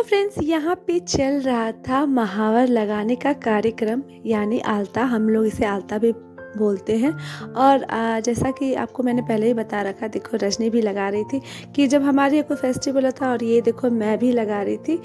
Friends, यहाँ पे चल रहा था महावर लगाने का कार्यक्रम, यानी आलता। हम लोग इसे आलता भी बोलते हैं। और जैसा कि आपको मैंने पहले ही बता रखा, देखो रजनी भी लगा रही थी कि जब हमारे यहाँ कोई फेस्टिवल था, और ये देखो मैं भी लगा रही थी।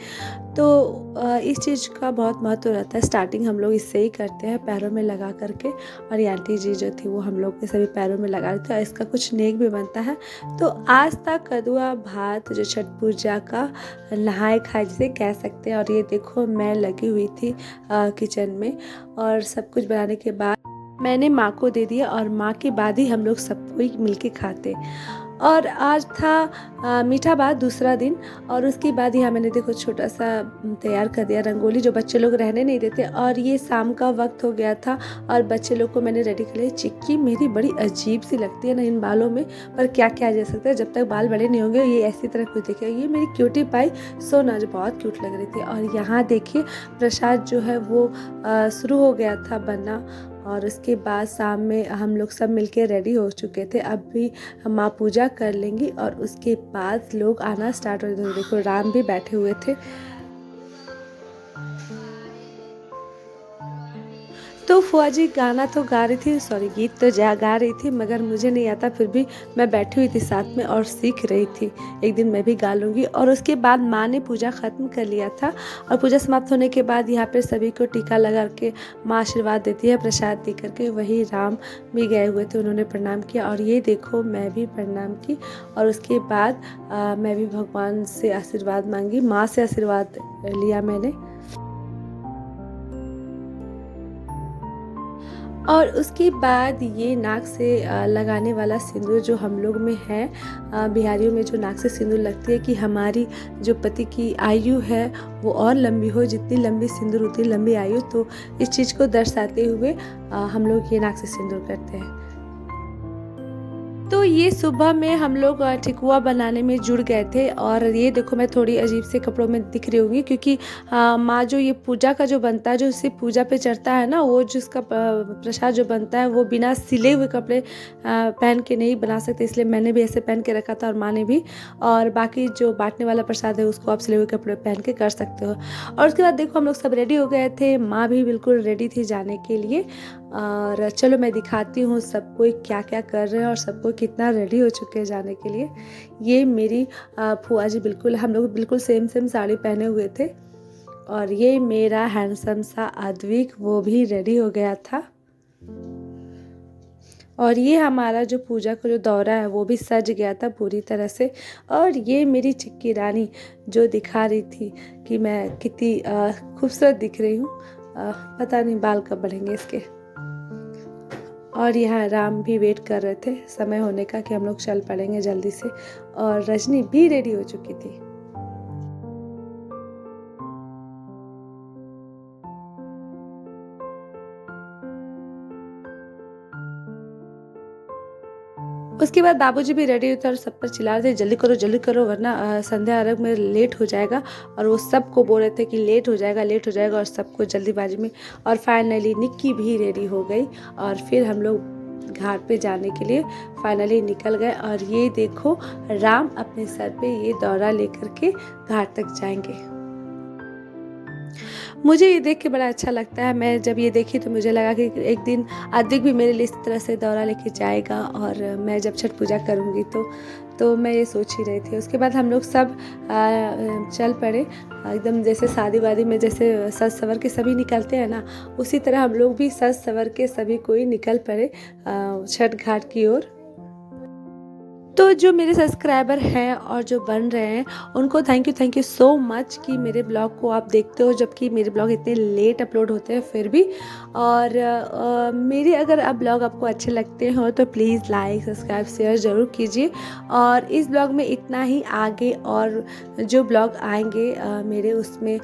तो इस चीज़ का बहुत महत्व रहता है। स्टार्टिंग हम लोग इससे ही करते हैं, पैरों में लगा करके। और ये आंटी जी जो थी वो हम लोग के सभी पैरों में लगा रही थी, और इसका कुछ नेक भी बनता है। तो आज था कदुआ भात, जो छठ पूजा का नहाए खाए जिसे कह सकते हैं। और ये देखो मैं लगी हुई थी किचन में, और सब कुछ बनाने के बाद मैंने माँ को दे दिया, और माँ के बाद ही हम लोग सब कोई मिलके खाते। और आज था मीठा भात दूसरा दिन, और उसके बाद यहाँ मैंने देखो छोटा सा तैयार कर दिया रंगोली, जो बच्चे लोग रहने नहीं देते। और ये शाम का वक्त हो गया था, और बच्चे लोग को मैंने रेडी कर लिया। चिक्की मेरी बड़ी अजीब सी लगती है ना इन बालों में, पर क्या किया जा सकता है, जब तक बाल बड़े नहीं होंगे ये ऐसी तरह कुछ दिखेगा। ये मेरी क्यूटी पाई सोना जो बहुत क्यूट लग रही थी। और यहाँ देखिए प्रसाद जो है वो शुरू हो गया था बनना। और उसके बाद शाम में हम लोग सब मिलके रेडी हो चुके थे। अब भी माँ पूजा कर लेंगी, और उसके बाद लोग आना स्टार्ट हो गए। देखो राम भी बैठे हुए थे। तो फुआ जी गाना तो गा रही थी, सॉरी गीत तो गा रही थी, मगर मुझे नहीं आता। फिर भी मैं बैठी हुई थी साथ में और सीख रही थी। एक दिन मैं भी गा लूँगी। और उसके बाद माँ ने पूजा ख़त्म कर लिया था, और पूजा समाप्त होने के बाद यहाँ पे सभी को टीका लगा के माँ आशीर्वाद देती है प्रसाद दे करके। वही राम भी गए हुए थे, उन्होंने प्रणाम किया। और ये देखो मैं भी प्रणाम की, और उसके बाद मैं भी भगवान से आशीर्वाद मांगी, माँ से आशीर्वाद लिया मैंने। और उसके बाद ये नाक से लगाने वाला सिंदूर जो हम लोग में है, बिहारियों में जो नाक से सिंदूर लगती है कि हमारी जो पति की आयु है वो और लंबी हो, जितनी लंबी सिंदूर उतनी लंबी आयु। तो इस चीज़ को दर्शाते हुए हम लोग ये नाक से सिंदूर करते हैं। तो ये सुबह में हम लोग ठेकुआ बनाने में जुड़ गए थे। और ये देखो मैं थोड़ी अजीब से कपड़ों में दिख रही होंगी, क्योंकि माँ जो ये पूजा का जो बनता है, जो सिर्फ पूजा पे चढ़ता है ना, वो जिसका प्रसाद जो बनता है वो बिना सिले हुए कपड़े पहन के नहीं बना सकते। इसलिए मैंने भी ऐसे पहन के रखा था, और माँ ने भी। और बाकी जो बांटने वाला प्रसाद है उसको आप सिले हुए कपड़े पहन के कर सकते हो। और उसके बाद देखो हम लोग सब रेडी हो गए थे, माँ भी बिल्कुल रेडी थी जाने के लिए। और चलो मैं दिखाती हूँ सबको क्या क्या कर रहे हैं, और सबको कितना रेडी हो चुके हैं जाने के लिए। ये मेरी फुआ जी, बिल्कुल हम लोग बिल्कुल सेम सेम साड़ी पहने हुए थे। और ये मेरा हैंडसम सा अद्विक, वो भी रेडी हो गया था। और ये हमारा जो पूजा का जो दौरा है वो भी सज गया था पूरी तरह से। और ये मेरी चिक्की रानी जो दिखा रही थी कि मैं कितनी खूबसूरत दिख रही हूँ। पता नहीं बाल कब बढ़ेंगे इसके। और यहाँ राम भी वेट कर रहे थे समय होने का कि हम लोग चल पड़ेंगे जल्दी से। और रजनी भी रेडी हो चुकी थी। उसके बाद बाबूजी भी रेडी थे, और सब पर चिल्ला रहे थे जल्दी करो वरना संध्या अर्घ में लेट हो जाएगा। और वो सबको बोल रहे थे कि लेट हो जाएगा, और सबको जल्दीबाजी में। और फाइनली निक्की भी रेडी हो गई, और फिर हम लोग घाट पे जाने के लिए फाइनली निकल गए। और ये देखो राम अपने सर पे ये दौरा लेकर के घाट तक जाएंगे। मुझे ये देख के बड़ा अच्छा लगता है। मैं जब ये देखी तो मुझे लगा कि एक दिन आदिक भी मेरे लिए इस तरह से दौरा लेके जाएगा, और मैं जब छठ पूजा करूँगी तो मैं ये सोच ही रही थी। उसके बाद हम लोग सब चल पड़े एकदम जैसे शादी वादी में जैसे सज सवर के सभी निकलते हैं ना, उसी तरह हम लोग भी सज सवर के सभी कोई निकल पड़े छठ घाट की ओर। तो जो मेरे सब्सक्राइबर हैं और जो बन रहे हैं उनको थैंक यू सो मच कि मेरे ब्लॉग को आप देखते हो, जबकि मेरे ब्लॉग इतने लेट अपलोड होते हैं फिर भी। और मेरे अगर आप ब्लॉग आपको अच्छे लगते हो तो प्लीज़ लाइक सब्सक्राइब शेयर ज़रूर कीजिए। और इस ब्लॉग में इतना ही, आगे और जो ब्लॉग आएंगे मेरे उसमें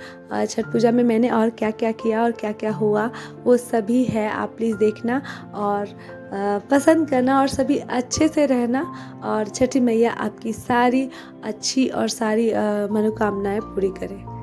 छठ पूजा में मैंने और क्या क्या किया और क्या क्या हुआ वो सभी है, आप प्लीज़ देखना और पसंद करना, और सभी अच्छे से रहना। और छठी मैया आपकी सारी अच्छी और सारी मनोकामनाएं पूरी करें।